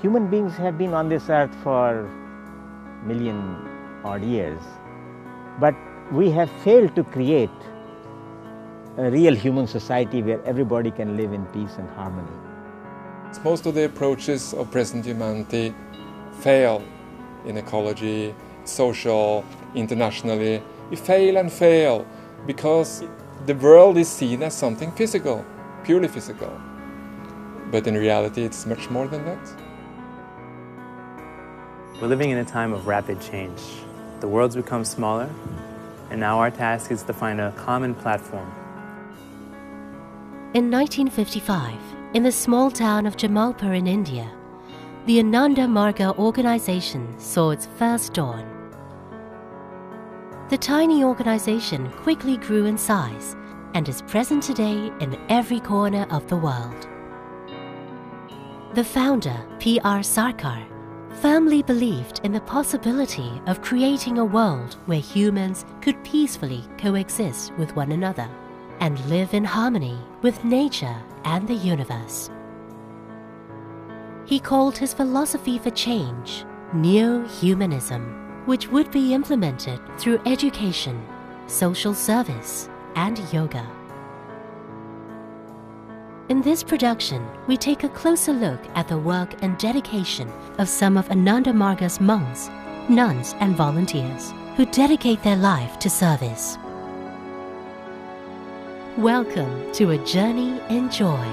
human beings have been on this earth for million odd years, but we have failed to create a real human society where everybody can live in peace and harmony. Most of the approaches of present humanity fail in ecology, social, internationally. We fail and fail because the world is seen as something physical, purely physical. But in reality, it's much more than that. We're living in a time of rapid change. The world's become smaller, and now our task is to find a common platform. In 1955, in the small town of Jamalpur in India, the Ananda Marga organization saw its first dawn. The tiny organization quickly grew in size and is present today in every corner of the world. The founder, P.R. Sarkar, firmly believed in the possibility of creating a world where humans could peacefully coexist with one another and live in harmony with nature and the universe. He called his philosophy for change neo-humanism, which would be implemented through education, social service, and yoga. In this production, we take a closer look at the work and dedication of some of Ananda Marga's monks, nuns, and volunteers who dedicate their life to service. Welcome to a journey in joy.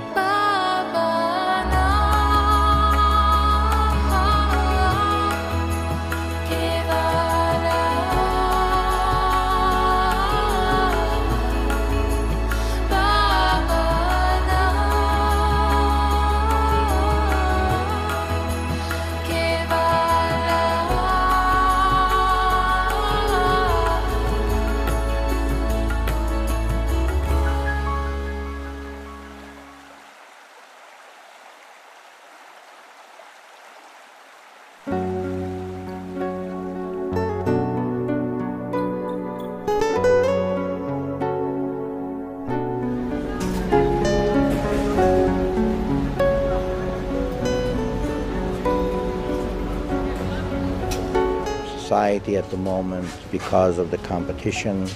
Society at the moment, because of the competition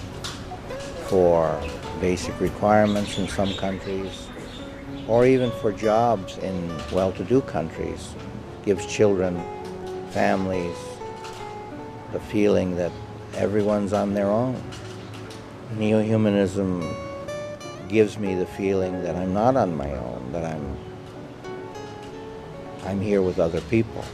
for basic requirements in some countries, or even for jobs in well-to-do countries, gives children, families, the feeling that everyone's on their own. Neo-humanism gives me the feeling that I'm not on my own, that I'm here with other people.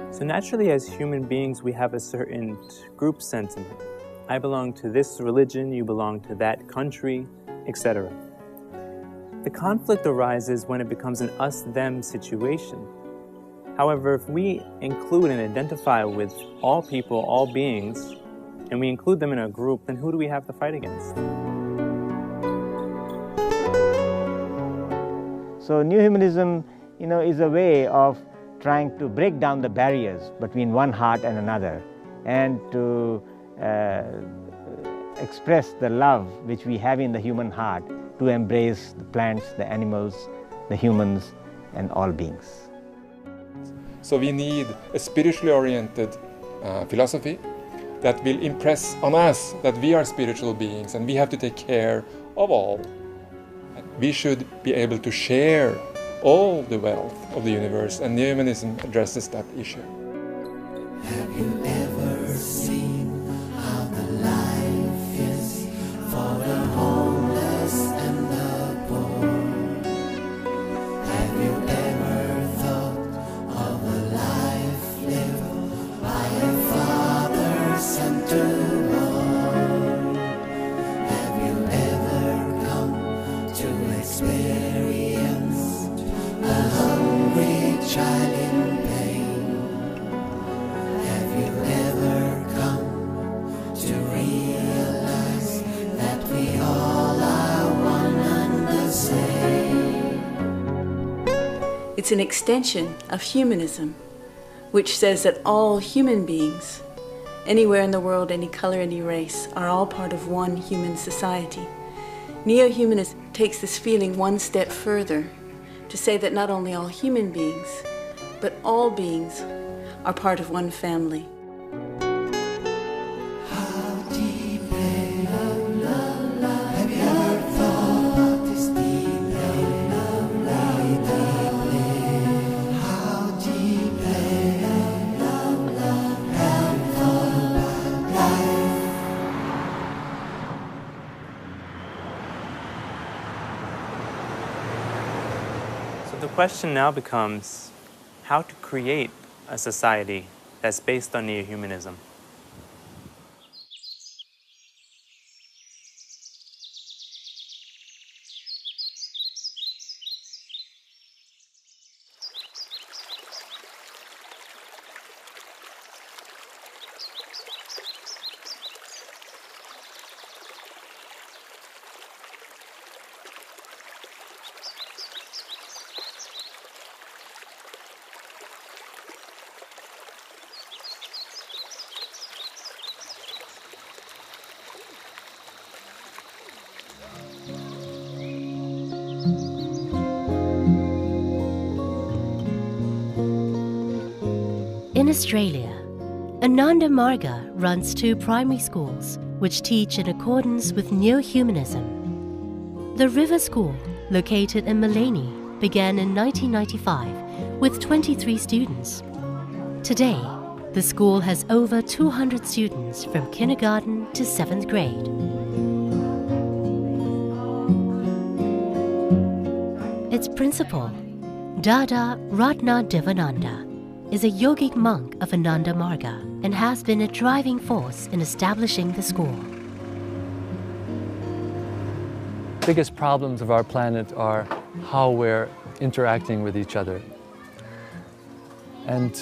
So naturally, as human beings, we have a certain group sentiment. I belong to this religion, you belong to that country, etc. The conflict arises when it becomes an us-them situation. However, if we include and identify with all people, all beings, and we include them in a group, then who do we have to fight against? So New Humanism, is a way of trying to break down the barriers between one heart and another, and to express the love which we have in the human heart to embrace the plants, the animals, the humans, and all beings. So we need a spiritually oriented philosophy that will impress on us that we are spiritual beings and we have to take care of all. We should be able to share all the wealth of the universe, and Neo-humanism addresses that issue. Have you ever seen how the life is for the homeless and the poor? Have you ever thought of a life lived by a father sent to war? Have you ever come to experience a hungry child in pain? It's an extension of humanism, which says that all human beings, anywhere in the world, any color, any race, are all part of one human society. Neo-humanism takes this feeling one step further to say that not only all human beings, but all beings are part of one family. The question now becomes how to create a society that's based on neo-humanism. In Australia, Ananda Marga runs 2 primary schools which teach in accordance with neo-humanism. The River School, located in Maleny, began in 1995 with 23 students. Today, the school has over 200 students from kindergarten to 7th grade. Its principal, Dada Ratna Devananda, is a yogic monk of Ananda Marga and has been a driving force in establishing the school. Biggest problems of our planet are how we're interacting with each other. And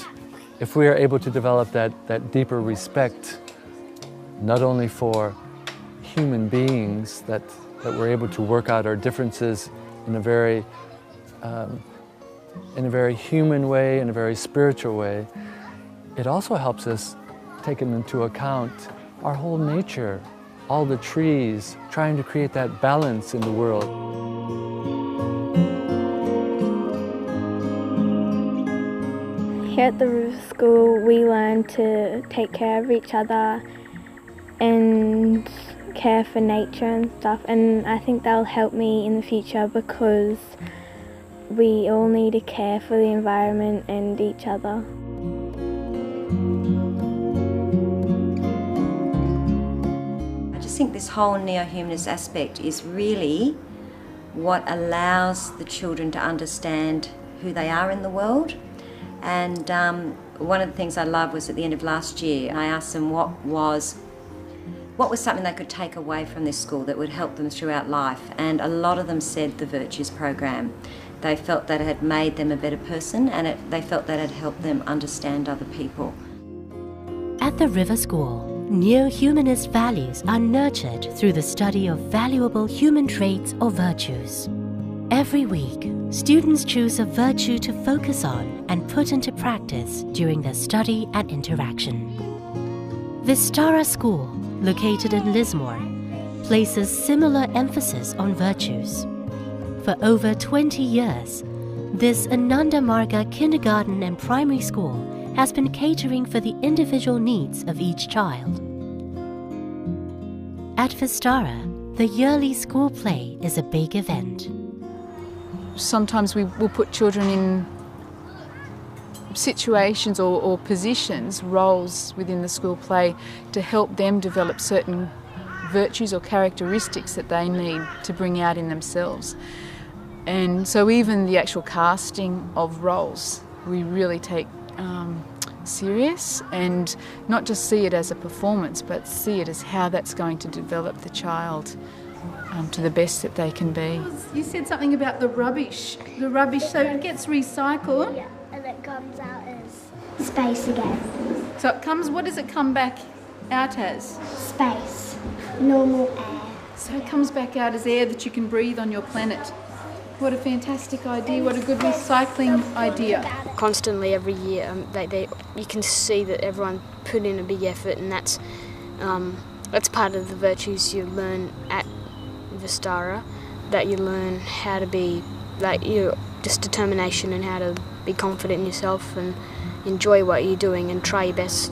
if we are able to develop that deeper respect, not only for human beings, that we're able to work out our differences in a very human way, in a very spiritual way, it also helps us take into account our whole nature, all the trees, trying to create that balance in the world. Here at the River School, we learn to take care of each other and care for nature and stuff, and I think that'll help me in the future because we all need to care for the environment and each other. I just think this whole neo-humanist aspect is really what allows the children to understand who they are in the world. And one of the things I loved was at the end of last year, I asked them what was something they could take away from this school that would help them throughout life. And a lot of them said the Virtues program. They felt that it had made them a better person, and they felt that it had helped them understand other people. At the River School, neo-humanist values are nurtured through the study of valuable human traits or virtues. Every week, students choose a virtue to focus on and put into practice during their study and interaction. Vistara School, located in Lismore, places similar emphasis on virtues. For over 20 years, this Ananda Marga kindergarten and primary school has been catering for the individual needs of each child. At Vistara, the yearly school play is a big event. Sometimes we will put children in situations or positions, roles within the school play to help them develop certain virtues or characteristics that they need to bring out in themselves. And so even the actual casting of roles, we really take serious and not just see it as a performance, but see it as how that's going to develop the child to the best that they can be. You said something about the rubbish, so it gets recycled. Yeah, and it comes out as space again. So it comes, what does it come back out as? Space, normal air. So it comes back out as air that you can breathe on your planet. What a fantastic idea, what a good recycling idea. Constantly every year, you can see that everyone put in a big effort, and that's part of the virtues you learn at Vistara, that you learn how to be, just determination and how to be confident in yourself and enjoy what you're doing and try your best.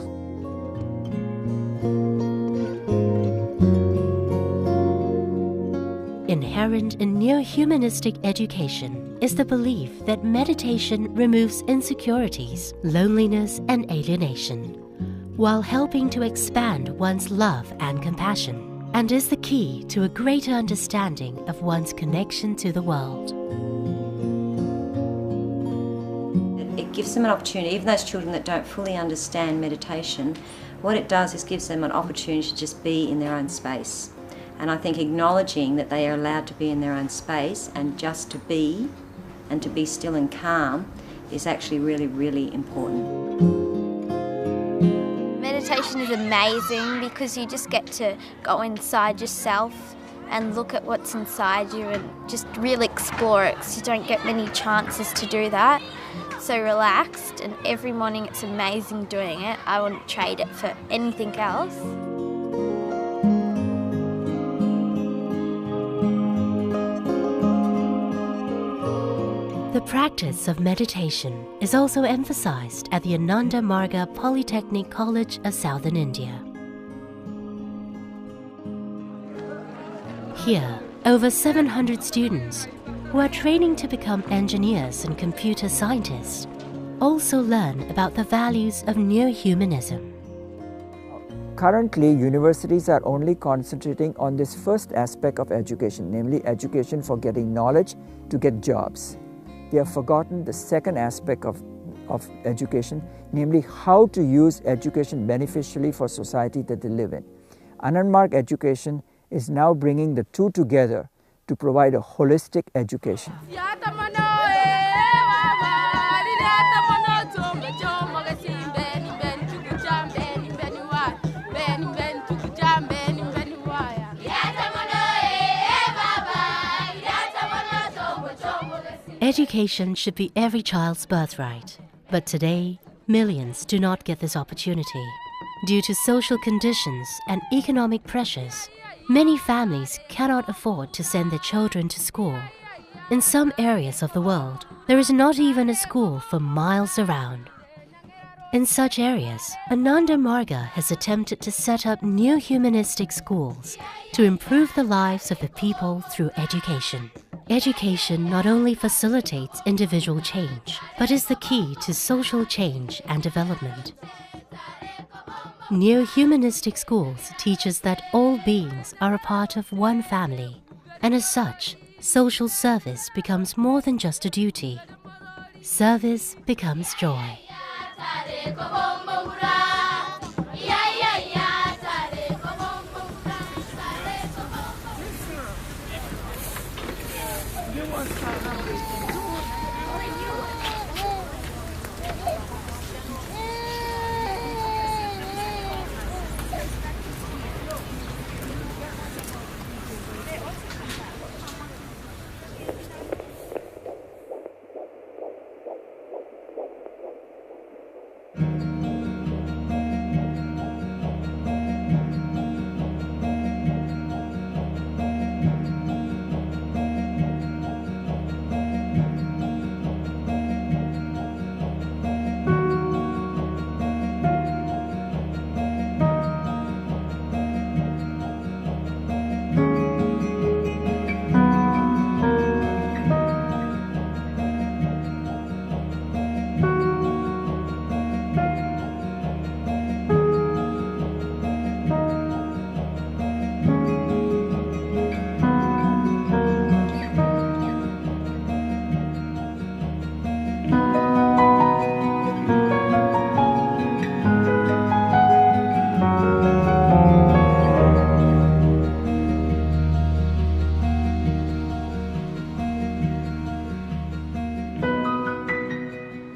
Inherent in neo-humanistic education is the belief that meditation removes insecurities, loneliness, and alienation, while helping to expand one's love and compassion, and is the key to a greater understanding of one's connection to the world. It gives them an opportunity, even those children that don't fully understand meditation, what it does is gives them an opportunity to just be in their own space. And I think acknowledging that they are allowed to be in their own space and just to be, and to be still and calm, is actually really, really important. Meditation is amazing because you just get to go inside yourself and look at what's inside you and just really explore it, because you don't get many chances to do that. So relaxed, and every morning it's amazing doing it. I wouldn't trade it for anything else. The practice of meditation is also emphasized at the Ananda Marga Polytechnic College of Southern India. Here, over 700 students who are training to become engineers and computer scientists also learn about the values of neo-humanism. Currently, universities are only concentrating on this first aspect of education, namely education for getting knowledge to get jobs. They have forgotten the second aspect of education, namely how to use education beneficially for society that they live in. Ananda Marga education is now bringing the two together to provide a holistic education. Education should be every child's birthright, but today, millions do not get this opportunity. Due to social conditions and economic pressures, many families cannot afford to send their children to school. In some areas of the world, there is not even a school for miles around. In such areas, Ananda Marga has attempted to set up new humanistic schools to improve the lives of the people through education. Education not only facilitates individual change, but is the key to social change and development. Neo-humanistic schools teach us that all beings are a part of one family, and as such, social service becomes more than just a duty. Service becomes joy.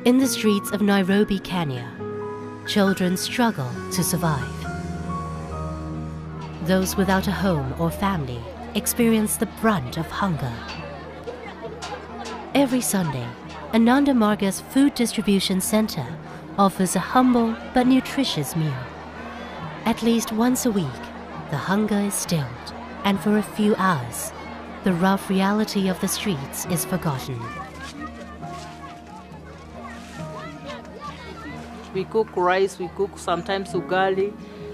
In the streets of Nairobi, Kenya, children struggle to survive. Those without a home or family experience the brunt of hunger. Every Sunday, Ananda Marga's Food Distribution Center offers a humble but nutritious meal. At least once a week, the hunger is stilled, and for a few hours, the rough reality of the streets is forgotten. We cook rice, we cook sometimes ugali,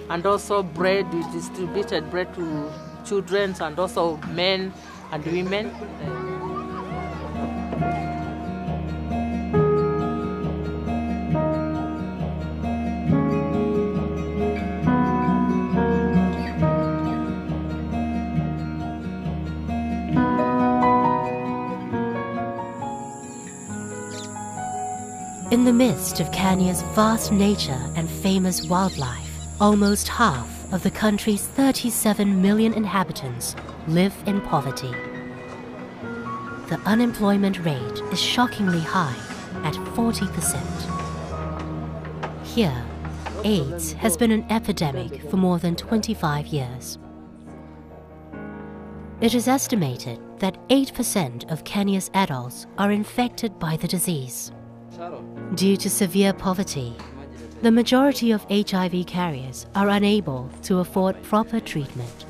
and also bread. We distributed bread to children and also men and women. In the midst of Kenya's vast nature and famous wildlife, almost half of the country's 37 million inhabitants live in poverty. The unemployment rate is shockingly high at 40%. Here, AIDS has been an epidemic for more than 25 years. It is estimated that 8% of Kenya's adults are infected by the disease. Due to severe poverty, the majority of HIV carriers are unable to afford proper treatment.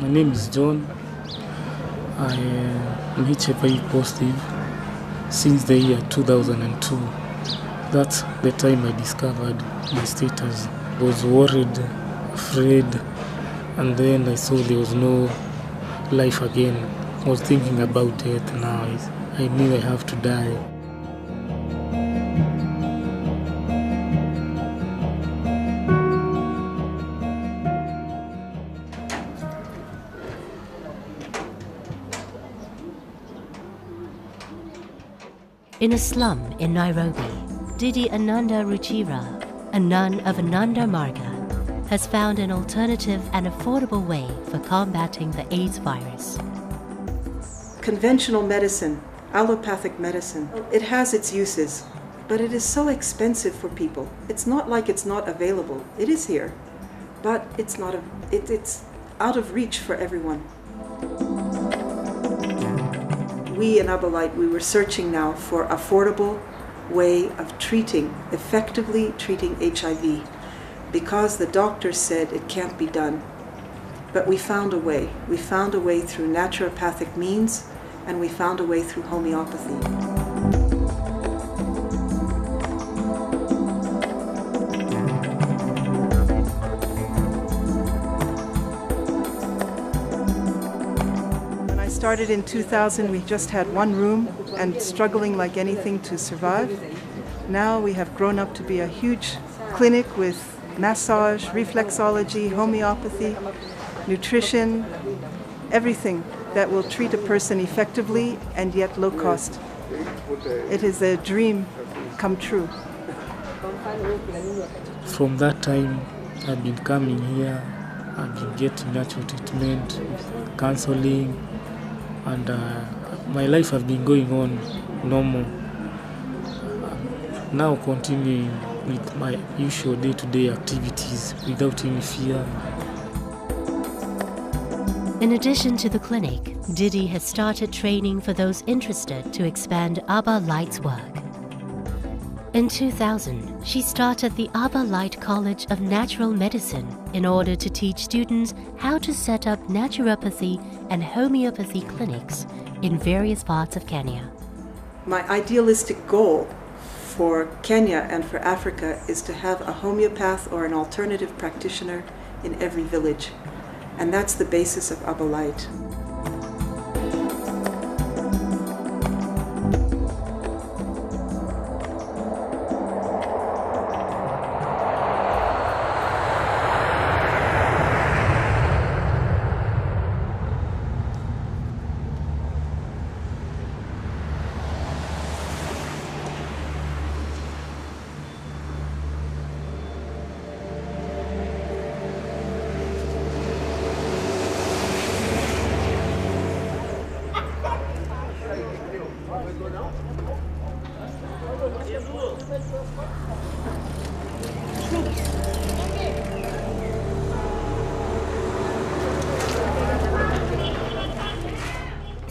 My name is John. I am HIV positive since the year 2002. That's the time I discovered my status. I was worried, afraid, and then I saw there was no life again. I was thinking about death now. I knew I have to die. In a slum in Nairobi, Didi Ananda Ruchira, a nun of Ananda Marga, has found an alternative and affordable way for combating the AIDS virus. Conventional medicine, allopathic medicine, it has its uses, but it is so expensive for people. It's not like it's not available. It is here, but it's out of reach for everyone. We in Abalite, we were searching now for affordable way of effectively treating HIV, because the doctors said it can't be done. But we found a way. We found a way through naturopathic means, and we found a way through homeopathy. When I started in 2000, we just had one room and struggling like anything to survive. Now we have grown up to be a huge clinic with massage, reflexology, homeopathy, nutrition, everything that will treat a person effectively and yet low cost. It is a dream come true. From that time, I've been coming here, I've been getting natural treatment, counseling, and my life has been going on normal. Now continuing with my usual day-to-day activities without any fear. In addition to the clinic, Didi has started training for those interested to expand Abba Light's work. In 2000, she started the Abba Light College of Natural Medicine in order to teach students how to set up naturopathy and homeopathy clinics in various parts of Kenya. My idealistic goal for Kenya and for Africa is to have a homeopath or an alternative practitioner in every village. And that's the basis of Abba Light.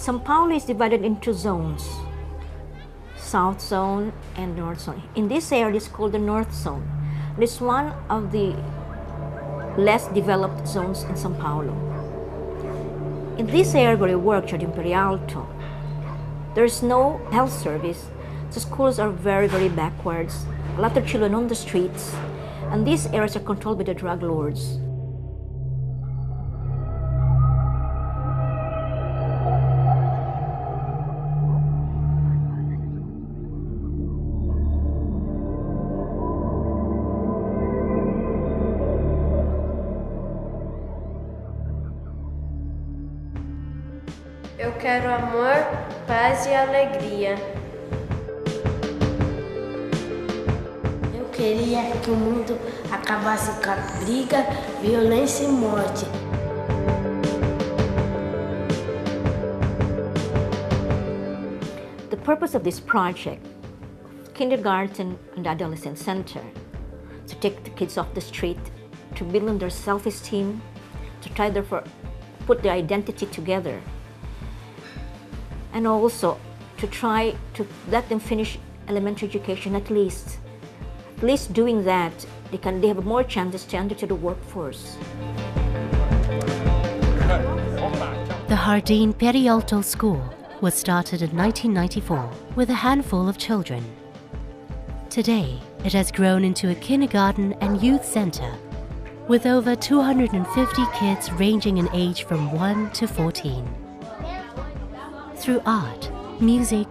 Sao Paulo is divided into zones, South Zone and North Zone. In this area, it's called the North Zone. It's one of the less developed zones in Sao Paulo. In this area where I work, Imperi Alto, there's no health service. The schools are very, very backwards. A lot of children on the streets, and these areas are controlled by the drug lords. Eu quero amor, paz e alegria. Eu queria que o mundo acabasse com a briga, violência e morte. The purpose of this project, Kindergarten and Adolescent Center, to take the kids off the street, to build on their self-esteem, to try to put their identity together, and also to try to let them finish elementary education at least. At least doing that, they have more chances to enter to the workforce. The Jardín Perialto School was started in 1994 with a handful of children. Today, it has grown into a kindergarten and youth center with over 250 kids ranging in age from 1 to 14. Through art, music,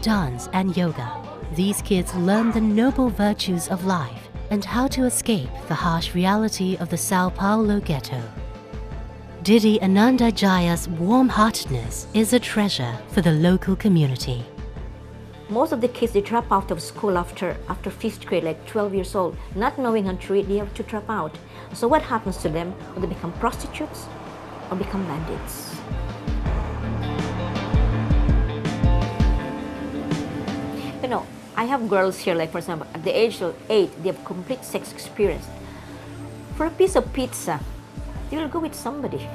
dance, and yoga, these kids learn the noble virtues of life and how to escape the harsh reality of the Sao Paulo ghetto. Didi Ananda Jaya's warm-heartedness is a treasure for the local community. Most of the kids, they drop out of school after 5th grade, like 12 years old, not knowing how to read, they have to drop out. So what happens to them? Or they become prostitutes or become bandits. You know, I have girls here, like for example, at the age of 8, they have complete sex experience. For a piece of pizza, they will go with somebody.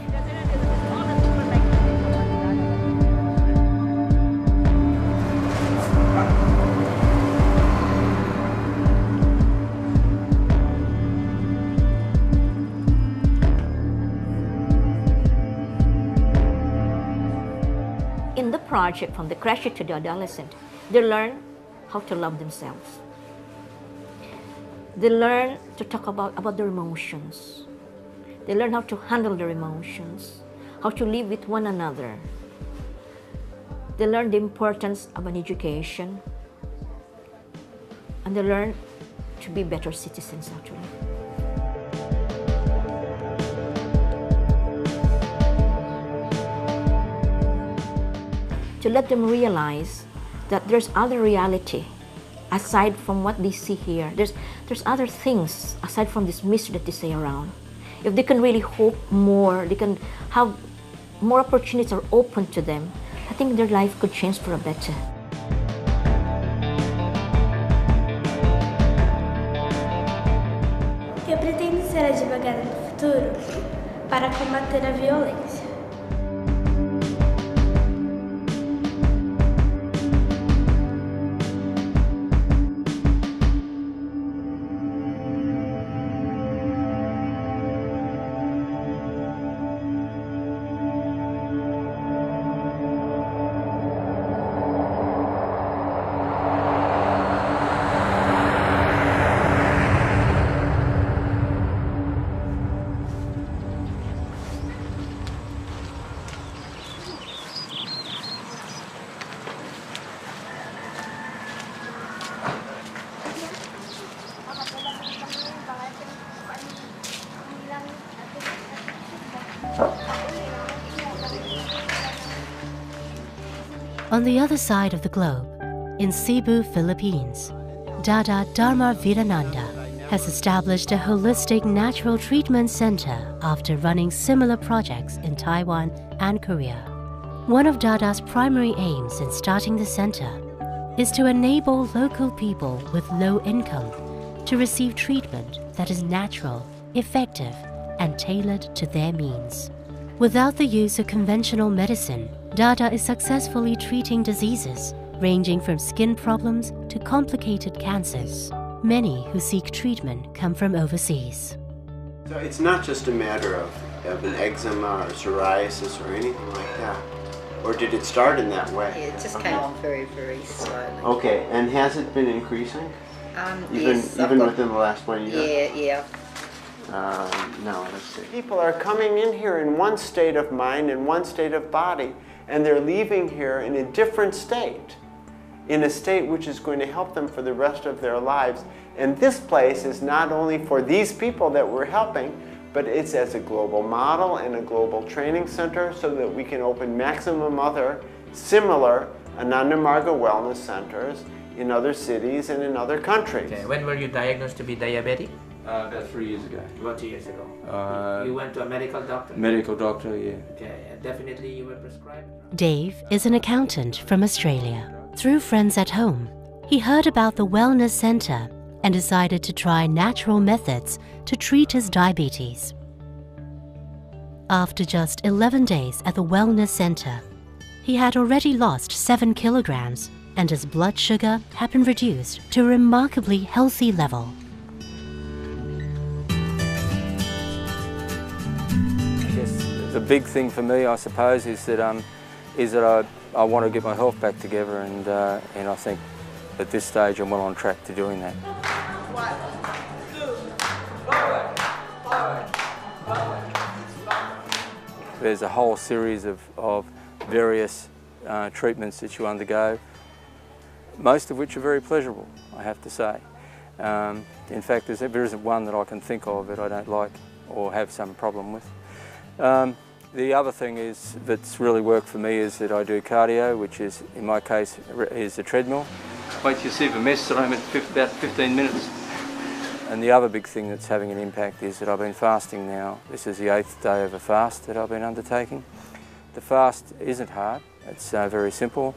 In the project, from the creche to the adolescent, they learn how to love themselves. They learn to talk about their emotions. They learn how to handle their emotions, how to live with one another. They learn the importance of an education, and they learn to be better citizens, actually. To let them realize that there's other reality aside from what they see here. There's other things aside from this mystery that they say around. If they can really hope more, they can have more opportunities are open to them, I think their life could change for a better. Eu pretendo ser advogada no futuro para combater a violência. On the other side of the globe, in Cebu, Philippines, Dada Dharma Virananda has established a holistic natural treatment center after running similar projects in Taiwan and Korea. One of Dada's primary aims in starting the center is to enable local people with low income to receive treatment that is natural, effective, and tailored to their means, without the use of conventional medicine Dada is successfully treating diseases ranging from skin problems to complicated cancers. Many who seek treatment come from overseas. So it's not just a matter of an eczema or psoriasis or anything like that? Or did it start in that way? Yeah, it just came on very, very slowly. Okay, and has it been increasing? Yes, even within the last 1 year? Yeah. No, let's see. People are coming in here in one state of mind and one state of body, and they're leaving here in a different state, in a state which is going to help them for the rest of their lives. And this place is not only for these people that we're helping, but it's as a global model and a global training center so that we can open maximum other similar Ananda Marga wellness centers in other cities and in other countries. Okay. When were you diagnosed to be diabetic? About 3 years ago. About 2 years ago. You went to a medical doctor? Medical doctor, yeah. Okay, definitely you were prescribed? Dave is an accountant from Australia. Through friends at home, he heard about the wellness center and decided to try natural methods to treat his diabetes. After just 11 days at the wellness center, he had already lost 7 kilograms and his blood sugar had been reduced to a remarkably healthy level. The big thing for me, I suppose, is that I want to get my health back together, and I think at this stage I'm well on track to doing that. There's a whole series of various treatments that you undergo, most of which are very pleasurable, I have to say. In fact, there isn't one that I can think of that I don't like or have some problem with. The other thing that's really worked for me is that I do cardio, which is, in my case, is a treadmill. Wait till you see the mess that I'm at about 15 minutes. And the other big thing that's having an impact is that I've been fasting now. This is the 8th day of a fast that I've been undertaking. The fast isn't hard, it's very simple.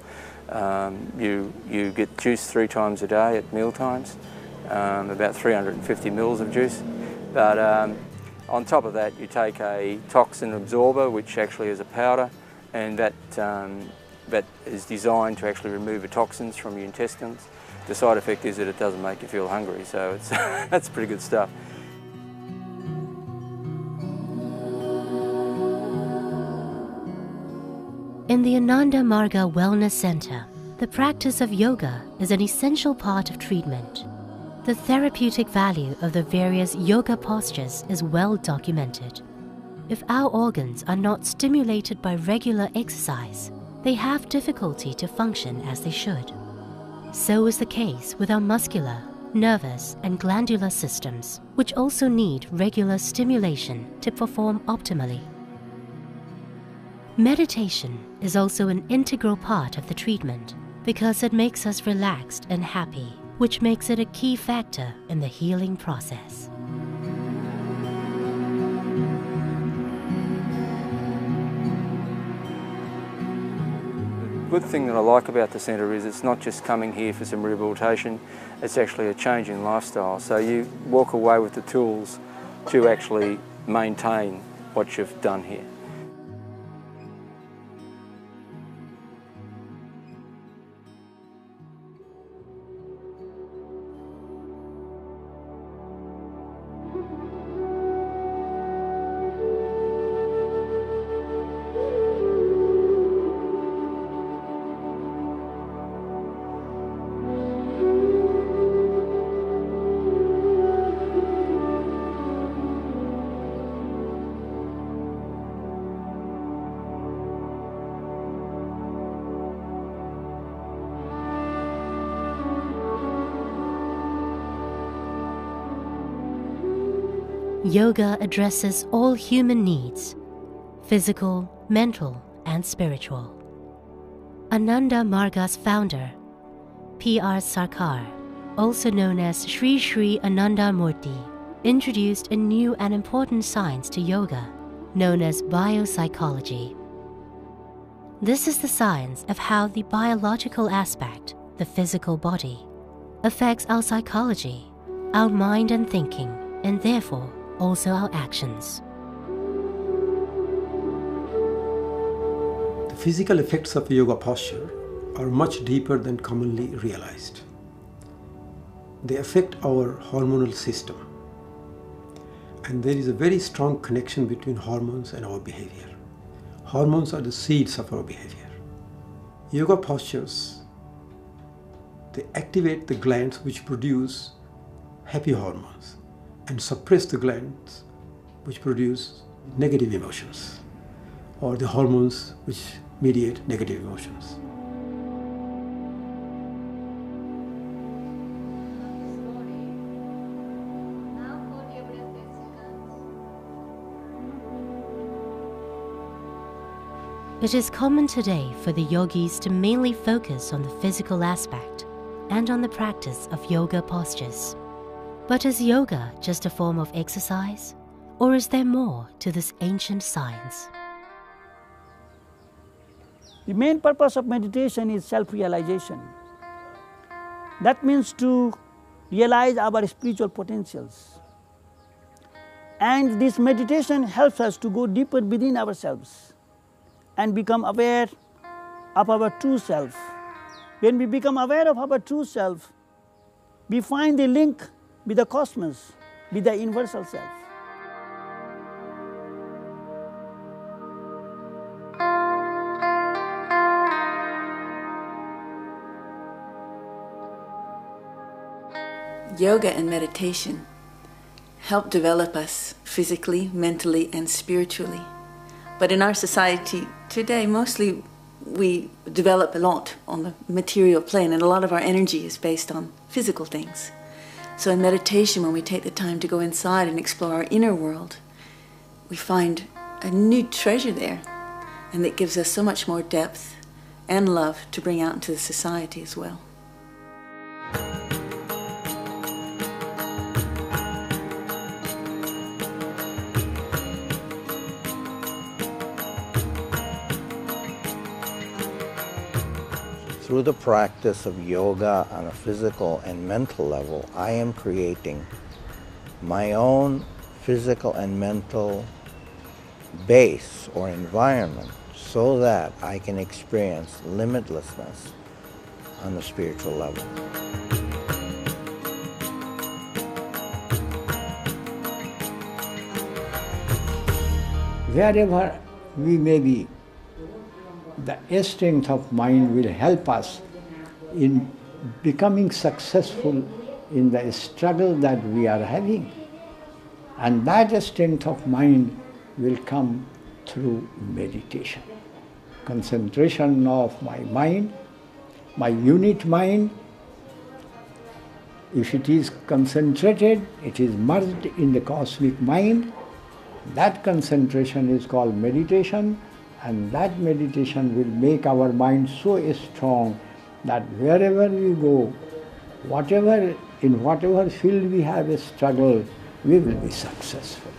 You get juice 3 times a day at meal times, about 350 mils of juice. But on top of that, you take a toxin absorber, which actually is a powder, and that is designed to actually remove the toxins from your intestines. The side effect is that it doesn't make you feel hungry, so it's that's pretty good stuff. In the Ananda Marga Wellness Center, the practice of yoga is an essential part of treatment. The therapeutic value of the various yoga postures is well documented. If our organs are not stimulated by regular exercise, they have difficulty to function as they should. So is the case with our muscular, nervous, and glandular systems, which also need regular stimulation to perform optimally. Meditation is also an integral part of the treatment because it makes us relaxed and happy, which makes it a key factor in the healing process. The good thing that I like about the centre is it's not just coming here for some rehabilitation, it's actually a change in lifestyle. So you walk away with the tools to actually maintain what you've done here. Yoga addresses all human needs, physical, mental, and spiritual. Ananda Marga's founder, P.R. Sarkar, also known as Sri Sri Ananda Murti, introduced a new and important science to yoga, known as biopsychology. This is the science of how the biological aspect, the physical body, affects our psychology, our mind and thinking, and therefore also our actions. The physical effects of yoga posture are much deeper than commonly realized. They affect our hormonal system, and there is a very strong connection between hormones and our behavior. Hormones are the seeds of our behavior. Yoga postures, they activate the glands which produce happy hormones and suppress the glands which produce negative emotions, or the hormones which mediate negative emotions. It is common today for the yogis to mainly focus on the physical aspect and on the practice of yoga postures. But is yoga just a form of exercise, or is there more to this ancient science? The main purpose of meditation is self-realization. That means to realize our spiritual potentials. And this meditation helps us to go deeper within ourselves and become aware of our true self. When we become aware of our true self, we find the link with the cosmos, with the universal self. Yoga and meditation help develop us physically, mentally, and spiritually. But in our society today, mostly we develop a lot on the material plane, and a lot of our energy is based on physical things. So in meditation, when we take the time to go inside and explore our inner world, we find a new treasure there, and it gives us so much more depth and love to bring out into the society as well. Through the practice of yoga on a physical and mental level, I am creating my own physical and mental base or environment so that I can experience limitlessness on the spiritual level. Wherever we may be, the strength of mind will help us in becoming successful in the struggle that we are having. And that strength of mind will come through meditation. Concentration of my mind, my unit mind, if it is concentrated, it is merged in the cosmic mind. That concentration is called meditation. And that meditation will make our mind so strong that wherever we go, in whatever field we have a struggle, we will be successful.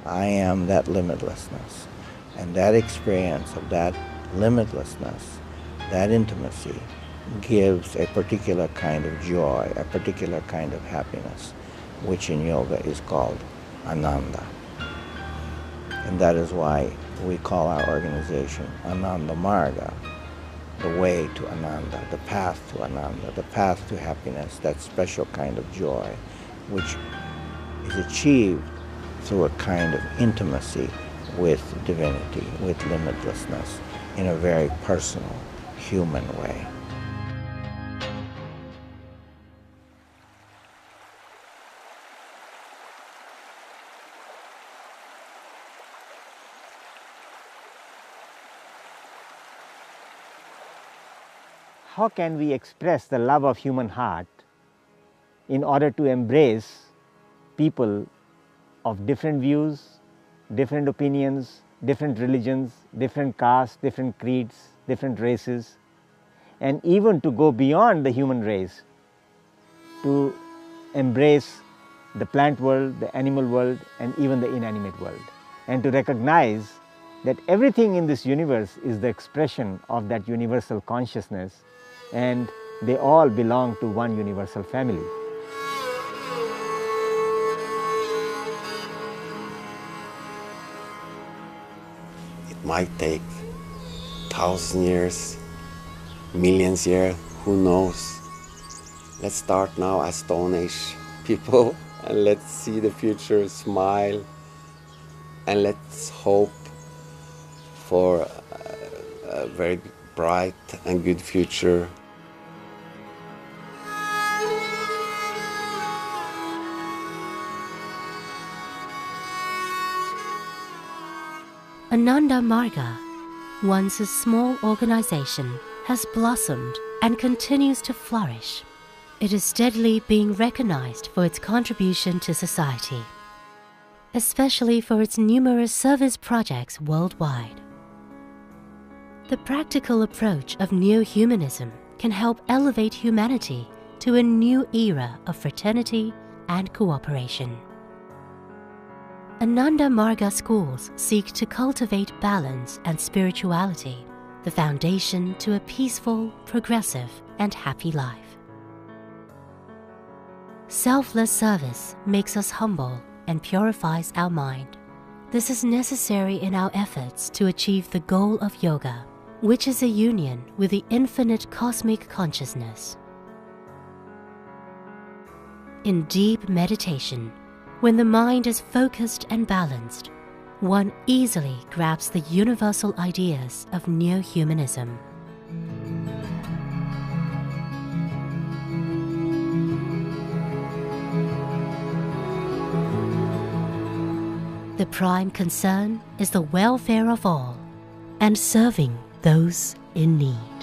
I am that limitlessness. And that experience of that limitlessness, that intimacy, gives a particular kind of joy, a particular kind of happiness, which in yoga is called Ananda. And that is why we call our organization Ananda Marga, the way to Ananda, the path to Ananda, the path to happiness, that special kind of joy, which is achieved through a kind of intimacy with divinity, with limitlessness, in a very personal, human way. How can we express the love of human heart in order to embrace people of different views, different opinions, different religions, different castes, different creeds, different races, and even to go beyond the human race, to embrace the plant world, the animal world, and even the inanimate world, and to recognize that everything in this universe is the expression of that universal consciousness, and they all belong to one universal family. It might take 1,000 years, millions years, who knows. Let's start now as Stone Age people, and let's see the future, smile, and let's hope for a very bright and good future. Ananda Marga, once a small organization, has blossomed and continues to flourish. It is steadily being recognized for its contribution to society, especially for its numerous service projects worldwide. The practical approach of neo-humanism can help elevate humanity to a new era of fraternity and cooperation. Ananda Marga schools seek to cultivate balance and spirituality, the foundation to a peaceful, progressive, and happy life. Selfless service makes us humble and purifies our mind. This is necessary in our efforts to achieve the goal of yoga, which is a union with the infinite cosmic consciousness. In deep meditation, when the mind is focused and balanced, one easily grasps the universal ideas of neo-humanism. The prime concern is the welfare of all and serving those in need.